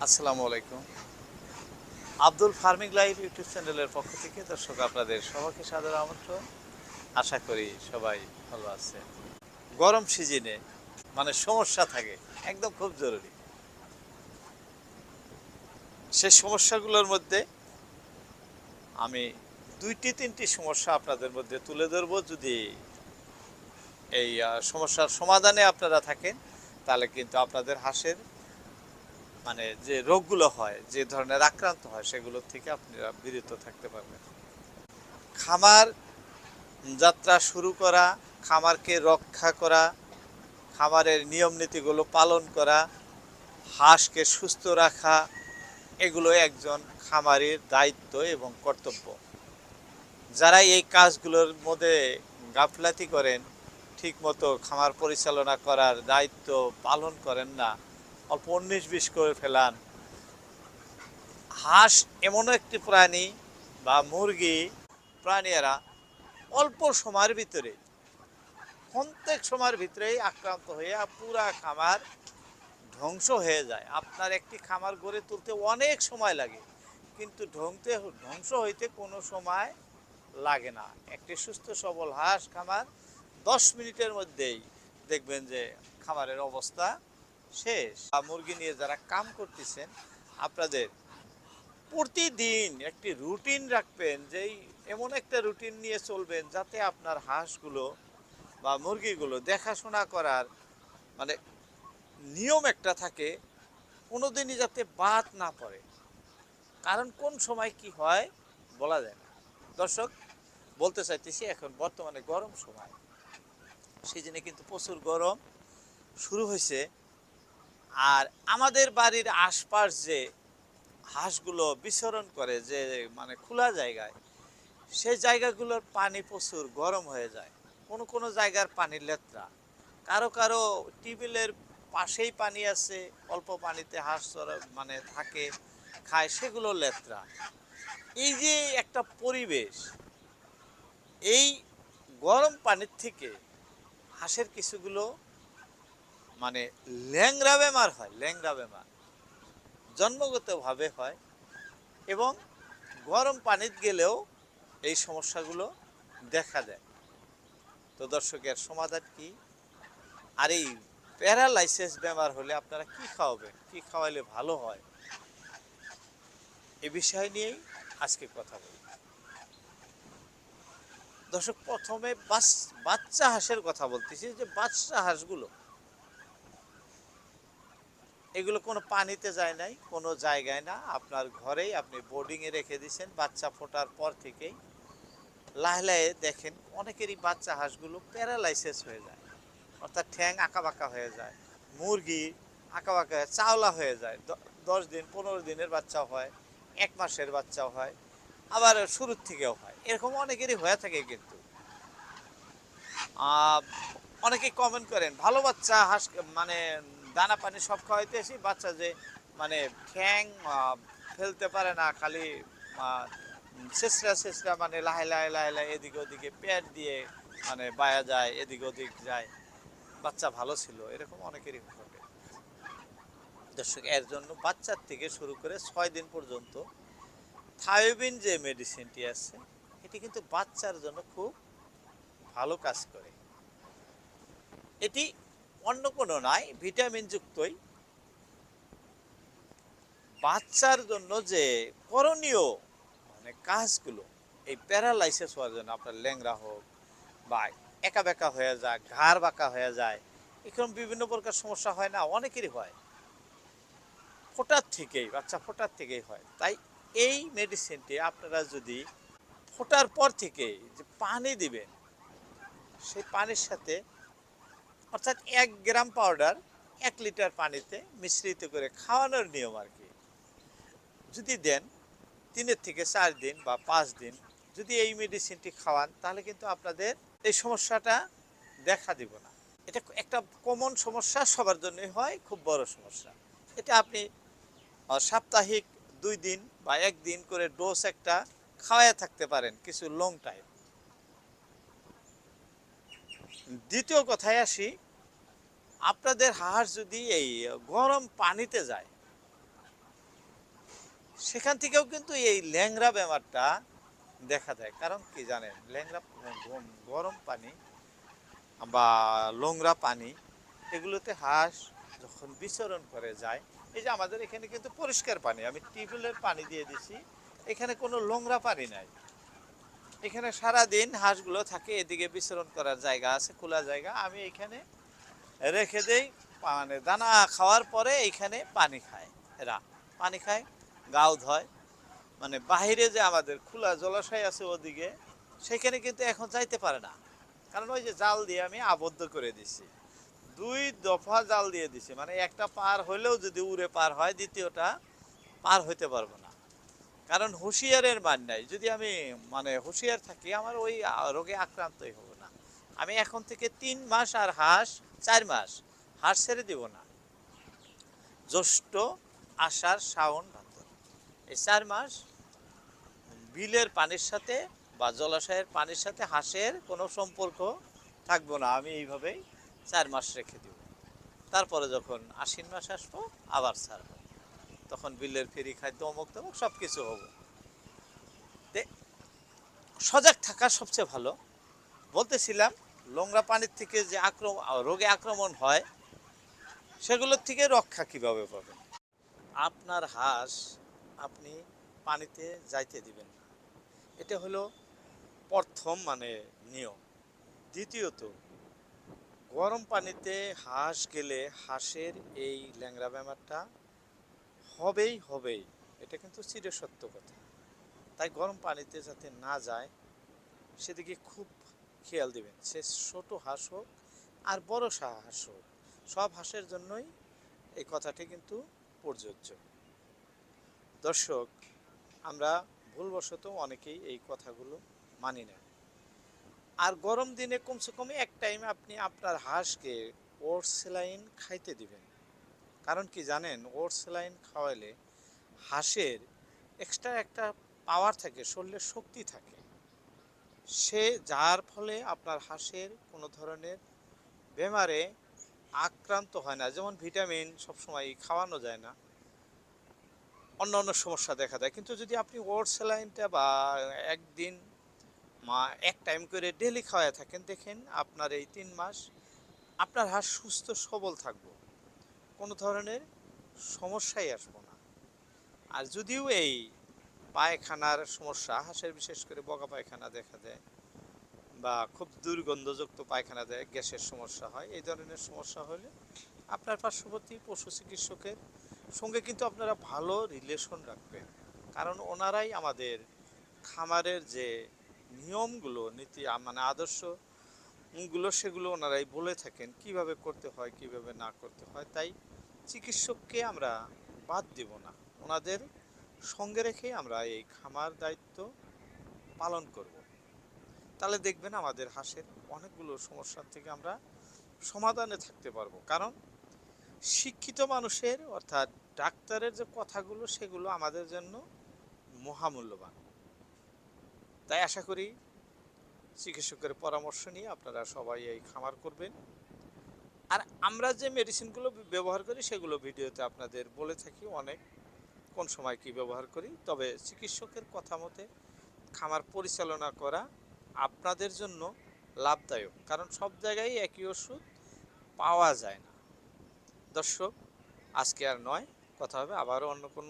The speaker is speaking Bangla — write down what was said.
আসসালামু আলাইকুম। আব্দুল ফার্মিং লাইভ ইউটিউব চ্যানেলের পক্ষ থেকে দর্শক আপনাদের সবাইকে সাদর আমন্ত্রণ। আশা করি সবাই ভালো আছে। গরম সিজনে মানে সমস্যা থাকে, একদম খুব জরুরি। সেই সমস্যাগুলোর মধ্যে আমি দুইটি তিনটি সমস্যা আপনাদের মধ্যে তুলে ধরব। যদি এই সমস্যার সমাধানে আপনারা থাকেন, তাহলে কিন্তু আপনাদের হাঁসের মানে যে রোগগুলো হয়, যে ধরনের আক্রান্ত হয়, সেগুলোর থেকে আপনারা বিরত থাকতে পারবেন। খামার যাত্রা শুরু করা, খামারকে রক্ষা করা, খামারের নিয়ম নীতিগুলো পালন করা, হাঁসকে সুস্থ রাখা, এগুলো একজন খামারির দায়িত্ব এবং কর্তব্য। যারা এই কাজগুলোর মধ্যে গাফলাতি করেন, ঠিকমতো খামার পরিচালনা করার দায়িত্ব পালন করেন না, অল্প 19-20 করে ফেলান। হাঁস এমন একটি প্রাণী বা মুরগি, প্রাণীরা অল্প সময়ের ভিতরে, ক্ষন্তেক সময়ের ভিতরেই আক্রান্ত হয়ে পুরা খামার ধ্বংস হয়ে যায়। আপনার একটি খামার গড়ে তুলতে অনেক সময় লাগে, কিন্তু ধ্বংস হইতে কোনো সময় লাগে না। একটি সুস্থ সবল হাঁস খামার 10 মিনিটের মধ্যেই দেখবেন যে খামারের অবস্থা শেষ। মুরগি নিয়ে যারা কাম করতেছেন, আপনাদের প্রতিদিন একটি রুটিন রাখবেন, যেই এমন একটা রুটিন নিয়ে চলবেন যাতে আপনার হাঁসগুলো বা মুরগিগুলো দেখাশোনা করার মানে নিয়ম একটা থাকে, কোনোদিনই যাতে বাদ না পড়ে। কারণ কোন সময় কি হয় বলা যায় না। দর্শক, বলতে চাইতেছি এখন বর্তমানে গরম সময়, সিজনে কিন্তু প্রচুর গরম শুরু হয়েছে। আর আমাদের বাড়ির আশপাশ যে হাঁসগুলো বিচরণ করে, যে মানে খোলা জায়গায়, সেই জায়গাগুলোর পানি প্রচুর গরম হয়ে যায়। কোনো কোনো জায়গার পানি লেত্রা, কারো কারো টিউবওয়েলের পাশেই পানি আছে, অল্প পানিতে হাঁস মানে থাকে, খায়, সেগুলো লেত্রা। এই যে একটা পরিবেশ, এই গরম পানির থেকে হাঁসের কিছুগুলো মানে ল্যাংড়া বেমার হয়, ল্যাংড়া বেমার জন্মগতভাবে হয়, এবং গরম পানিতে গেলেও এই সমস্যাগুলো দেখা দেয়। তো দর্শকের সমাধান কি? আর এই প্যারালাইসিস বেমার হলে আপনারা কি খাওয়াবেন, কি খাওয়াইলে ভালো হয়, এ বিষয় নিয়েই আজকে কথা বলি। দর্শক, প্রথমে বাচ্চা হাঁসের কথা বলতেছি। যে বাচ্চা হাঁসগুলো, এগুলো কোনো পানিতে যায় নাই, কোনো জায়গায় না, আপনার ঘরেই আপনি বোর্ডিংয়ে রেখে দিয়েছেন। বাচ্চা ফোটার পর থেকেই লাহে লাহে দেখেন অনেকেরই বাচ্চা হাঁসগুলো প্যারালাইসিস হয়ে যায়, অর্থাৎ ঠ্যাং আঁকাবাঁকা হয়ে যায়। মুরগি আঁকাবাঁকা চাওলা হয়ে যায়। 10 দিন 15 দিনের বাচ্চাও হয়, 1 মাসের বাচ্চাও হয়, আবার শুরুর থেকেও হয়। এরকম অনেকেরই হয়ে থাকে। কিন্তু অনেকেই কমেন্ট করেন, ভালো বাচ্চা হাঁস মানে দানা পানি সব খাওয়াইতে আসি, বাচ্চা যে মানে ঠ্যাং ফেলতে পারে না, খালি শেষরা শেষরা মানে লাহে লাহে লাহে লাহে এদিকে ওদিকে পেট দিয়ে মানে বায়া যায়, এদিক ওদিক যায়, বাচ্চা ভালো ছিল, এরকম অনেকেরই ঘটে। দর্শক, এর জন্য বাচ্চার থেকে শুরু করে 6 দিন পর্যন্ত থায়োবিন যে মেডিসিনটি আছে, এটি কিন্তু বাচ্চার জন্য খুব ভালো কাজ করে। এটি অন্য কোনো নয়, ভিটামিন যুক্তই। বাচ্চার জন্য যে করণীয় মানে কাজগুলো, এই প্যারালাইসিস হওয়ার জন্য, আপনার ল্যাংড়া হোক বা একা বেঁকা হয়ে যায়, ঘাড় বাঁকা হয়ে যায়, এরকম বিভিন্ন প্রকার সমস্যা হয় না, অনেকেরই হয়, ফোটার থেকেই, বাচ্চা ফোটার থেকেই হয়। তাই এই মেডিসিনটি আপনারা যদি ফোটার পর থেকেই যে পানি দিবেন, সেই পানির সাথে অর্থাৎ 1 গ্রাম পাউডার 1 লিটার পানিতে মিশ্রিত করে খাওয়ানোর নিয়ম আর কি, যদি দেন 3 থেকে 4 দিন বা 5 দিন যদি এই মেডিসিনটি খাওয়ান, তাহলে কিন্তু আপনাদের এই সমস্যাটা দেখা দিব না। এটা একটা কমন সমস্যা, সবার জন্যই হয়, খুব বড় সমস্যা। এটা আপনি সাপ্তাহিক 2 দিন বা 1 দিন করে ডোজ একটা খাওয়ায় থাকতে পারেন কিছু লং টাইম। দ্বিতীয় কথায় আসি, আপনাদের হাঁস যদি এই গরম পানিতে যায়, সেখান থেকেও কিন্তু এই ল্যাংড়া বেমারটা দেখা দেয়। কারণ কি জানেন, ল্যাংড়া গরম পানি বা নোংরা পানি এগুলোতে হাঁস যখন বিচরণ করে যায়, এই যে আমাদের এখানে কিন্তু পরিষ্কার পানি, আমি টিউবওয়েলের পানি দিয়ে দিছি, এখানে কোনো নোংরা পানি নাই। এখানে সারাদিন হাঁসগুলো থাকে, এদিকে বিচরণ করার জায়গা আছে, খোলা জায়গা, আমি এখানে রেখে দেই। মানে দানা খাওয়ার পরে এইখানে পানি খায়, এরা পানি খায়, গাও ধয়। মানে বাহিরে যে আমাদের খোলা জলাশয় আছে ওদিকে, সেখানে কিন্তু এখন যাইতে পারে না, কারণ ওই যে জাল দিয়ে আমি আবদ্ধ করে দিছি, 2 দফা জাল দিয়ে দিছি। মানে একটা পার হইলেও যদি উড়ে পার হয়, দ্বিতীয়টা পার হইতে পারবো না। কারণ হুঁশিয়ারের মান নাই, যদি আমি মানে হুঁশিয়ার থাকি আমার ওই রোগে আক্রান্তই হব না। আমি এখন থেকে 3 মাস আর হাঁস 4 মাস হাঁস ছেড়ে দিব না। জ্যৈষ্ঠ, আষাঢ়, শ্রাবণ, ভাদ্র, এই 4 মাস বিলের পানির সাথে বা জলাশয়ের পানির সাথে হাঁসের কোনো সম্পর্ক থাকবো না। আমি এইভাবেই 4 মাস রেখে দিব। তারপরে যখন আশ্বিন মাস আসবো আবার ছাড়বো, তখন বিলের ফেরি খাদ্য অমুক তমুক সব কিছু হবো। সজাগ থাকা সবচেয়ে ভালো। বলতেছিলাম, নোংরা পানির থেকে যে রোগে আক্রমণ হয়, সেগুলোর থেকে রক্ষা কিভাবে পাবেন। আপনার হাঁস আপনি পানিতে যাইতে দিবেন না, এটা হলো প্রথম মানে নিয়ম। দ্বিতীয়ত, গরম পানিতে হাঁস গেলে হাঁসের এই ল্যাংড়া বেমারটা হবেই, এটা কিন্তু চিরসত্য কথা। তাই গরম পানিতে যাতে না যায় সেদিকে খুব খেয়াল দিবেন। সে ছোট হাঁস হোক আর বড় হাঁস হোক, সব হাঁসের জন্যই এই কথাটি কিন্তু প্রযোজ্য। দর্শক, আমরা ভুলবশত অনেকেই এই কথাগুলো মানি না। আর গরম দিনে কমসে কম এক টাইম আপনি আপনার হাঁসকে ওটস স্যালাইন খাইতে দিবেন। কারণ কি জানেন, ওটস স্যালাইন খাওয়াইলে হাঁসের এক্সট্রা একটা পাওয়ার থাকে, শরীরে শক্তি থাকে, সে যার ফলে আপনার হাঁসের কোনো ধরনের বেমারে আক্রান্ত হয় না। যেমন ভিটামিন সবসময় খাওয়ানো যায় না, অন্য অন্য সমস্যা দেখা দেয়। কিন্তু যদি আপনি ওটস স্যালাইনটা বা একদিন এক টাইম করে ডেলি খাওয়ায় থাকেন, দেখেন আপনার এই 3 মাস আপনার হাঁস সুস্থ সবল থাকবো, কোনো ধরনের সমস্যাই আসবো না। আর যদিও এই পায়খানার সমস্যা, হাঁসের বিশেষ করে বগা পায়খানা দেখা দেয় বা খুব দুর্গন্ধযুক্ত পায়খানা দেয়, গ্যাসের সমস্যা হয়, এই ধরনের সমস্যা হলে আপনার পার্শ্ববর্তী পশু চিকিৎসকের সঙ্গে কিন্তু আপনারা ভালো রিলেশন রাখবেন। কারণ ওনারাই আমাদের খামারের যে নিয়মগুলো, নীতি মানে আদর্শগুলো, সেগুলো ওনারাই বলে থাকেন কিভাবে করতে হয়, কিভাবে না করতে হয়। তাই চিকিৎসককে আমরা বাদ দেব না, ওনাদের সঙ্গে রেখেই আমরা এই খামার দায়িত্ব পালন করব। তাহলে দেখবেন আমাদের হাঁসের অনেকগুলো সমস্যার থেকে আমরা সমাধানে থাকতে পারবো। কারণ শিক্ষিত মানুষের অর্থাৎ ডাক্তারের যে কথাগুলো, সেগুলো আমাদের জন্য মহামূল্যবান। তাই আশা করি চিকিৎসকের পরামর্শ নিয়ে আপনারা সবাই এই খামার করবেন। আর আমরা যে মেডিসিনগুলো ব্যবহার করি সেগুলো ভিডিওতে আপনাদের বলে থাকি অনেক, কোন সময় কি ব্যবহার করি। তবে চিকিৎসকের কথা মতে খামার পরিচালনা করা আপনাদের জন্য লাভদায়ক, কারণ সব জায়গায় একই ওষুধ পাওয়া যায় না। দর্শক, আজকে আর নয়, কথা হবে আবারও অন্য কোনো